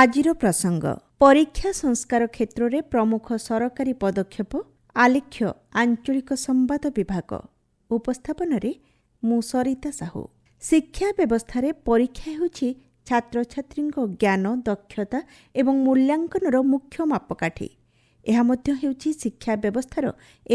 ଆଜିର ପ୍ରସଙ୍ଗ ପରୀକ୍ଷା ସଂସ୍କାର କ୍ଷେତ୍ରରେ ପ୍ରମୁଖ ସରକାରୀ ପଦକ୍ଷେପ ଆଲେଖ୍ୟ ଆଞ୍ଚଳିକ ସମ୍ବାଦ ବିଭାଗ ଉପସ୍ଥାପନରେ ମୁଁ ସରିତା ସାହୁ। ଶିକ୍ଷା ବ୍ୟବସ୍ଥାରେ ପରୀକ୍ଷା ହେଉଛି ଛାତ୍ରଛାତ୍ରୀଙ୍କ ଜ୍ଞାନ ଦକ୍ଷତା ଏବଂ ମୂଲ୍ୟାଙ୍କନର ମୁଖ୍ୟ ମାପକାଠି। ଏହା ମଧ୍ୟ ହେଉଛି ଶିକ୍ଷା ବ୍ୟବସ୍ଥାର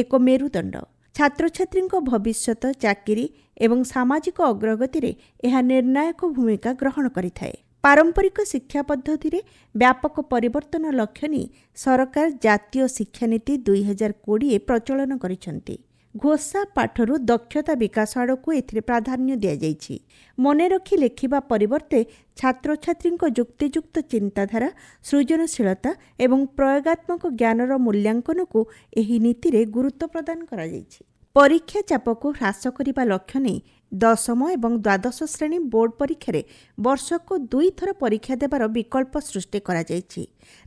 ଏକ ମେରୁଦଣ୍ଡ। ଛାତ୍ରଛାତ୍ରୀଙ୍କ ଭବିଷ୍ୟତ ଚାକିରି ଏବଂ ସାମାଜିକ ଅଗ୍ରଗତିରେ ଏହା ନିର୍ଣ୍ଣାୟକ ଭୂମିକା ଗ୍ରହଣ କରିଥାଏ। ପାରମ୍ପରିକ ଶିକ୍ଷା ପଦ୍ଧତିରେ ବ୍ୟାପକ ପରିବର୍ତ୍ତନ ଲକ୍ଷ୍ୟ ନେଇ ସରକାର ଜାତୀୟ ଶିକ୍ଷାନୀତି 2020 ପ୍ରଚଳନ କରିଛନ୍ତି। ଘୋଷା ପାଠରୁ ଦକ୍ଷତା ବିକାଶ ଆଡ଼କୁ ଏଥିରେ ପ୍ରାଧାନ୍ୟ ଦିଆଯାଇଛି। ମନେ ରଖି ଲେଖିବା ପରିବର୍ତ୍ତେ ଛାତ୍ରଛାତ୍ରୀଙ୍କ ଯୁକ୍ତିଯୁକ୍ତ ଚିନ୍ତାଧାରା ସୃଜନଶୀଳତା ଏବଂ ପ୍ରୟୋଗାତ୍ମକ ଜ୍ଞାନର ମୂଲ୍ୟାଙ୍କନକୁ ଏହି ନୀତିରେ ଗୁରୁତ୍ୱ ପ୍ରଦାନ କରାଯାଇଛି। ପରୀକ୍ଷା ଚାପକୁ ହ୍ରାସ କରିବା ଲକ୍ଷ୍ୟ ନେଇ 10ମ ଏବଂ ଦ୍ୱାଦଶ ଶ୍ରେଣୀ ବୋର୍ଡ ପରୀକ୍ଷାରେ ବର୍ଷକୁ 2 ଥର ପରୀକ୍ଷା ଦେବାର ବିକଳ୍ପ ସୃଷ୍ଟି କରାଯାଇଛି।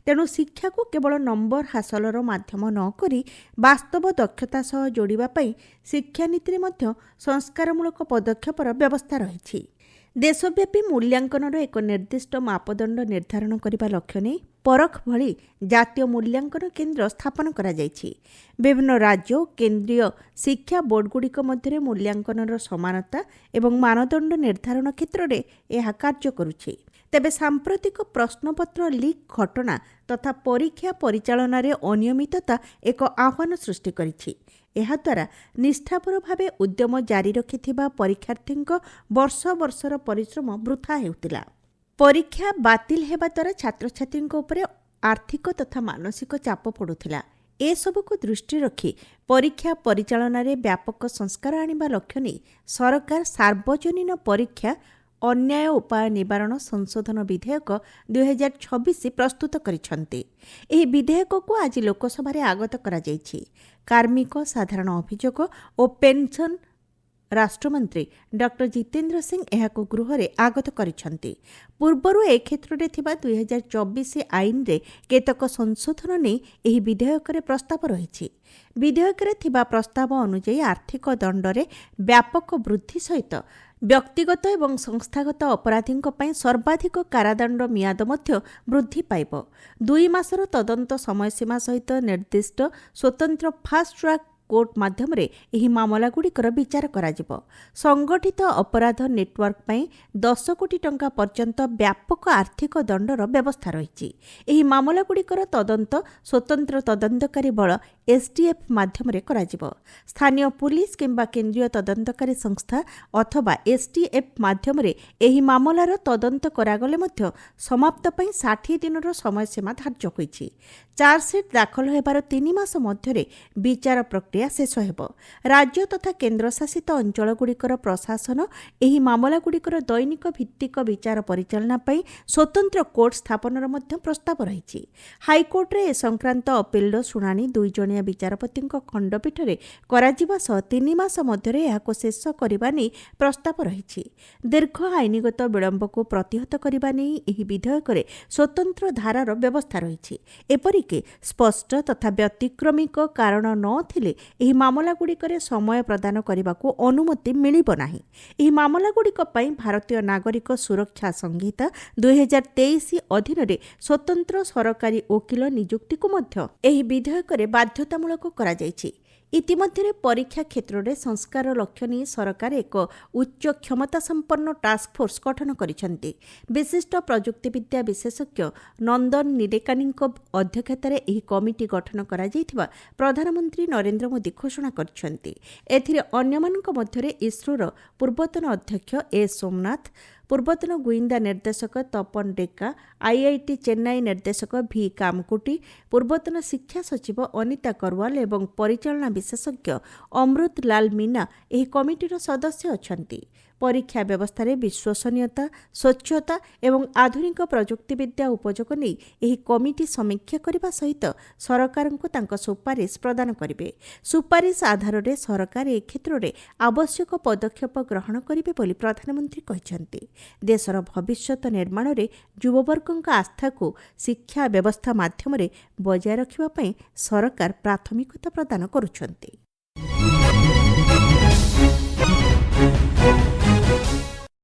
ତେଣୁ ଶିକ୍ଷାକୁ କେବଳ ନମ୍ବର ହାସଲର ମାଧ୍ୟମ ନ କରି ବାସ୍ତବ ଦକ୍ଷତା ସହ ଯୋଡ଼ିବା ପାଇଁ ଶିକ୍ଷାନୀତିରେ ମଧ୍ୟ ସଂସ୍କାରମୂଳକ ପଦକ୍ଷେପର ବ୍ୟବସ୍ଥା ରହିଛି। ଦେଶବ୍ୟାପୀ ମୂଲ୍ୟାଙ୍କନର ଏକ ନିର୍ଦ୍ଦିଷ୍ଟ ମାପଦଣ୍ଡ ନିର୍ଦ୍ଧାରଣ କରିବା ଲକ୍ଷ୍ୟ ନେଇ ପରଖ ଭଳି ଜାତୀୟ ମୂଲ୍ୟାଙ୍କନ କେନ୍ଦ୍ର ସ୍ଥାପନ କରାଯାଇଛି। ବିଭିନ୍ନ ରାଜ୍ୟ ଓ କେନ୍ଦ୍ରୀୟ ଶିକ୍ଷା ବୋର୍ଡଗୁଡ଼ିକ ମଧ୍ୟରେ ମୂଲ୍ୟାଙ୍କନର ସମାନତା ଏବଂ ମାନଦଣ୍ଡ ନିର୍ଦ୍ଧାରଣ କ୍ଷେତ୍ରରେ ଏହା କାର୍ଯ୍ୟ କରୁଛି। ତେବେ ସାମ୍ପ୍ରତିକ ପ୍ରଶ୍ନପତ୍ର ଲିକ୍ ଘଟଣା ତଥା ପରୀକ୍ଷା ପରିଚାଳନାରେ ଅନିୟମିତତା ଏକ ଆହ୍ୱାନ ସୃଷ୍ଟି କରିଛି। ଏହାଦ୍ୱାରା ନିଷ୍ଠାପର ଭାବେ ଉଦ୍ୟମ ଜାରି ରଖିଥିବା ପରୀକ୍ଷାର୍ଥୀଙ୍କ ବର୍ଷ ବର୍ଷର ପରିଶ୍ରମ ବୃଥା ହେଉଥିଲା। ପରୀକ୍ଷା ବାତିଲ ହେବା ଦ୍ୱାରା ଛାତ୍ରଛାତ୍ରୀଙ୍କ ଉପରେ ଆର୍ଥିକ ତଥା ମାନସିକ ଚାପ ପଡ଼ୁଥିଲା। ଏସବୁକୁ ଦୃଷ୍ଟିରେ ରଖି ପରୀକ୍ଷା ପରିଚାଳନାରେ ବ୍ୟାପକ ସଂସ୍କାର ଆଣିବା ଲକ୍ଷ୍ୟ ନେଇ ସରକାର ସାର୍ବଜନୀନ ପରୀକ୍ଷା ଅନ୍ୟାୟ ଉପାୟ ନିବାରଣ ସଂଶୋଧନ ବିଧେୟକ 2026 ପ୍ରସ୍ତୁତ କରିଛନ୍ତି। ଏହି ବିଧେୟକକୁ ଆଜି ଲୋକସଭାରେ ଆଗତ କରାଯାଇଛି। କାର୍ମିକ ସାଧାରଣ ଅଭିଯୋଗ ଓ ପେନ୍ସନ୍ ରାଷ୍ଟ୍ରମନ୍ତ୍ରୀ ଡକ୍ଟର ଜିତେନ୍ଦ୍ର ସିଂ ଏହାକୁ ଗୃହରେ ଆଗତ କରିଛନ୍ତି। ପୂର୍ବରୁ ଏ କ୍ଷେତ୍ରରେ ଥିବା 2024 ଆଇନରେ କେତେକ ସଂଶୋଧନ ନେଇ ଏହି ବିଧେୟକରେ ପ୍ରସ୍ତାବ ରହିଛି। ବିଧେୟକରେ ଥିବା ପ୍ରସ୍ତାବ ଅନୁଯାୟୀ ଆର୍ଥିକ ଦଣ୍ଡରେ ବ୍ୟାପକ ବୃଦ୍ଧି ସହିତ ବ୍ୟକ୍ତିଗତ ଏବଂ ସଂସ୍ଥାଗତ ଅପରାଧୀଙ୍କ ପାଇଁ ସର୍ବାଧିକ କାରାଦଣ୍ଡ ମିଆଦ ମଧ୍ୟ ବୃଦ୍ଧି ପାଇବ। 2 ମାସର ତଦନ୍ତ ସମୟସୀମା ସହିତ ନିର୍ଦ୍ଦିଷ୍ଟ ସ୍ୱତନ୍ତ୍ର ଫାଷ୍ଟ ଟ୍ରାକ୍ କୋର୍ଟ ମାଧ୍ୟମରେ ଏହି ମାମଲାଗୁଡ଼ିକର ବିଚାର କରାଯିବ। ସଂଗଠିତ ଅପରାଧ ନେଟୱାର୍କ ପାଇଁ 10 କୋଟି ଟଙ୍କା ପର୍ଯ୍ୟନ୍ତ ବ୍ୟାପକ ଆର୍ଥିକ ଦଣ୍ଡର ବ୍ୟବସ୍ଥା ରହିଛି। ଏହି ମାମଲାଗୁଡ଼ିକର ତଦନ୍ତ ସ୍ୱତନ୍ତ୍ର ତଦନ୍ତକାରୀ ବଳ STF ମାଧ୍ୟମରେ କରାଯିବ। ସ୍ଥାନୀୟ ପୁଲିସ କିମ୍ବା କେନ୍ଦ୍ରୀୟ ତଦନ୍ତକାରୀ ସଂସ୍ଥା ଅଥବା STF ମାଧ୍ୟମରେ ଏହି ମାମଲାର ତଦନ୍ତ କରାଗଲେ ମଧ୍ୟ ସମାପ୍ତ ପାଇଁ 60 ଦିନର ସମୟସୀମା ଧାର୍ଯ୍ୟ ହୋଇଛି। ଚାର୍ଜସିଟ୍ ଦାଖଲ ହେବାର 3 ମାସ ମଧ୍ୟରେ ବିଚାର ପ୍ରକ୍ରିୟା ଶେଷ ହେବ। ରାଜ୍ୟ ତଥା କେନ୍ଦ୍ରଶାସିତ ଅଞ୍ଚଳଗୁଡ଼ିକର ପ୍ରଶାସନ ଏହି ମାମଲାଗୁଡ଼ିକର ଦୈନିକ ଭିତ୍ତିକ ବିଚାର ପରିଚାଳନା ପାଇଁ ସ୍ୱତନ୍ତ୍ର କୋର୍ଟ ସ୍ଥାପନର ମଧ୍ୟ ପ୍ରସ୍ତାବ ରହିଛି। ହାଇକୋର୍ଟରେ ଏ ସଂକ୍ରାନ୍ତ ଅପିଲର ଶୁଣାଣି 2 ଜଣିଆ ବିଚାରପତିଙ୍କ ଖଣ୍ଡପୀଠରେ କରାଯିବା ସହ 3 ମାସ ମଧ୍ୟରେ ଏହାକୁ ଶେଷ କରିବା ନେଇ ପ୍ରସ୍ତାବ ରହିଛି। ଦୀର୍ଘ ଆଇନଗତ ବିଳମ୍ବକୁ ପ୍ରତିହତ କରିବା ନେଇ ଏହି ବିଧେୟକରେ ସ୍ୱତନ୍ତ୍ର ଧାରାର ବ୍ୟବସ୍ଥା ରହିଛି। ଏପରିକି ସ୍ପଷ୍ଟ ତଥା ବ୍ୟତିକ୍ରମିକ କାରଣ ନ ଥିଲେ ଏହି ମାମଲାଗୁଡ଼ିକରେ ସମୟ ପ୍ରଦାନ କରିବାକୁ ଅନୁମତି ମିଳିବ ନାହିଁ। ଏହି ମାମଲାଗୁଡ଼ିକ ପାଇଁ ଭାରତୀୟ ନାଗରିକ ସୁରକ୍ଷା ସଂହିତା 2023 ଅଧୀନରେ ସ୍ୱତନ୍ତ୍ର ସରକାରୀ ଓକିଲ ନିଯୁକ୍ତିକୁ ମଧ୍ୟ ଏହି ବିଧେୟକରେ ବାଧ୍ୟତାମୂଳକ କରାଯାଇଛି। ଇତିମଧ୍ୟରେ ପରୀକ୍ଷା କ୍ଷେତ୍ରରେ ସଂସ୍କାର ଲକ୍ଷ୍ୟ ନେଇ ସରକାର ଏକ ଉଚ୍ଚ କ୍ଷମତା ସମ୍ପନ୍ନ ଟାସ୍କଫୋର୍ସ ଗଠନ କରିଛନ୍ତି। ବିଶିଷ୍ଟ ପ୍ରଯୁକ୍ତିବିଦ୍ୟା ବିଶେଷଜ୍ଞ ନନ୍ଦନ ନିଲେକାନିଙ୍କ ଅଧ୍ୟକ୍ଷତାରେ ଏହି କମିଟି ଗଠନ କରାଯାଇଥିବା ପ୍ରଧାନମନ୍ତ୍ରୀ ନରେନ୍ଦ୍ର ମୋଦି ଘୋଷଣା କରିଛନ୍ତି। ଏଥିରେ ଅନ୍ୟମାନଙ୍କ ମଧ୍ୟରେ ଇସ୍ରୋର ପୂର୍ବତନ ଅଧ୍ୟକ୍ଷ ଏ ସୋମନାଥ, ପୂର୍ବତନ ଗୁଇନ୍ଦା ନିର୍ଦ୍ଦେଶକ ତପନ ଡେକା, IIT ଚେନ୍ନାଇ ନିର୍ଦ୍ଦେଶକ ଭି କାମକୁଟି, ପୂର୍ବତନ ଶିକ୍ଷା ସଚିବ ଅନିତା କରୱାଲ ଏବଂ ପରିଚାଳନା ବିଶେଷଜ୍ଞ ଅମୃତ ଲାଲ ମୀନା ଏହି କମିଟିର ସଦସ୍ୟ ଅଛନ୍ତି। ପରୀକ୍ଷା ବ୍ୟବସ୍ଥାରେ ବିଶ୍ୱସନୀୟତା ସ୍ୱଚ୍ଛତା ଏବଂ ଆଧୁନିକ ପ୍ରଯୁକ୍ତିବିଦ୍ୟା ଉପଯୋଗ ନେଇ ଏହି କମିଟି ସମୀକ୍ଷା କରିବା ସହିତ ସରକାରଙ୍କୁ ତାଙ୍କ ସୁପାରିଶ ପ୍ରଦାନ କରିବେ। ସୁପାରିଶ ଆଧାରରେ ସରକାର ଏ କ୍ଷେତ୍ରରେ ଆବଶ୍ୟକ ପଦକ୍ଷେପ ଗ୍ରହଣ କରିବେ ବୋଲି ପ୍ରଧାନମନ୍ତ୍ରୀ କହିଛନ୍ତି। ଦେଶର ଭବିଷ୍ୟତ ନିର୍ମାଣରେ ଯୁବବର୍ଗଙ୍କ ଆସ୍ଥାକୁ ଶିକ୍ଷା ବ୍ୟବସ୍ଥା ମାଧ୍ୟମରେ ବଜାୟ ରଖିବା ପାଇଁ ସରକାର ପ୍ରାଥମିକତା ପ୍ରଦାନ କରୁଛନ୍ତି।